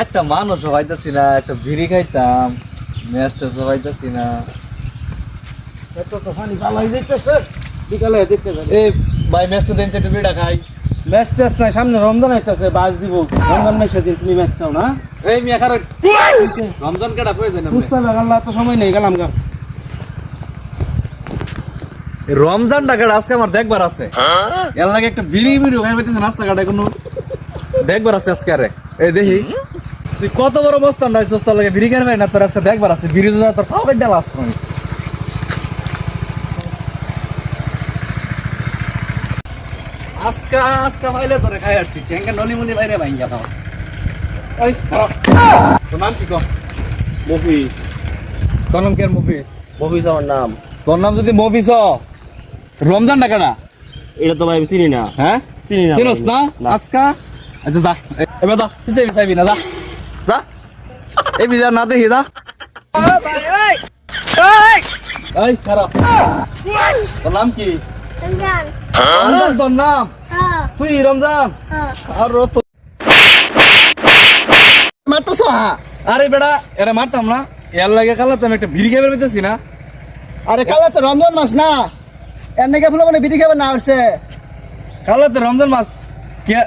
একটা মানুষ হইতাছি না, একটা বিড়ি খাইতাম, ম্যাচটা হইতাছি না। এত তো পানি ভালোই দেখতেছে বিকালে দেখতে যাবে। এই ভাই ম্যাচটা দেন, একটু বিড়া খাই। ম্যাচ টেস্ট নাই, সামনে রমজান আইতাছে, বাস দিব। রমজান মাসে দিন তুমি ম্যাচ চাও না? এই মিয়া খারো, রমজান কাটা প্রয়োজন আমরা। বুঝতে পারলাম তো সময় নেই, গেলাম গা। রমজান টাকার আজকে আমার দেখবার আছে, এর লাগে একটা বিড়ি বিড়ি ওখানে পাইতেছে রাস্তাঘাটে কোনো দেখবার আছে আজকে। আরে এই দেখি তুই কত বড় বস্তান রাখছিস, তোর লাগে বিড়ি কেন ভাই না, তোর আজকে দেখবার আছে। বিড়ি তো তোর খাওয়ার ডাল আসছে আজকা আজকা পাইলে তোরে খাই আসছি চেঙ্গা নলি মুলি বাইরে ভাইঙ্গা দাও। এই তোর নাম কি কর? মফিস। তোর নাম কি? আর মুফিস? মফিস আমার নাম। তোর নাম যদি মুফিস রমজান টাকাটা এটা তো ভাই আমি চিনি না। হ্যাঁ চিনি না। চিনোস না আজকা? আচ্ছা যা এবার দা পিছিয়ে পিছাইবি না, যা যা এই বিজা না দেখি যা। এই খারাপ, তোর নাম কি? রমজান। রমজান তোর নাম? হ্যাঁ তুই রমজান? হ্যাঁ। আর তো মারতেছ? আরে বেটা এরা মারতাম না, এর লাগে কালা তো আমি একটা ভিড়ি খাবার পেতেছি না। আরে কালা তো রমজান মাস না, এর নাকি ফুলো মানে বিড়ি খাবে না আসছে। কালা তো রমজান মাস কে?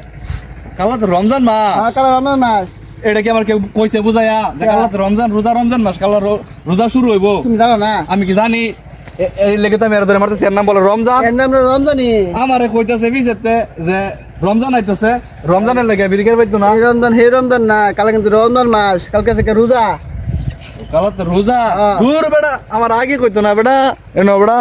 কালা তো রমজান মাস? কালা রমজান মাস। এটা কি আমার কেউ কইছে বুঝাইয়া যে কালা তো রমজান, রোজা রমজান মাস, কালা রোজা শুরু হইব? তুমি জানো না? আমি কি জানি? এই লেগে তো আমি এর ধরে মারতেছি, এর নাম বলে রমজান। এর নাম রমজানই। আমারে কইতাছে বিশেতে যে রমজান আইতেছে, রমজানের লেগে বিড়ি খাবার পাইতো না। এই রমজান হে রমজান না, কালা কিন্তু রমজান মাস, কালকে থেকে রোজা। কালা তো রোজা? হ্যাঁ। দূর বেটা, আমার আগে কইতো না বেটা, এনো বেটা।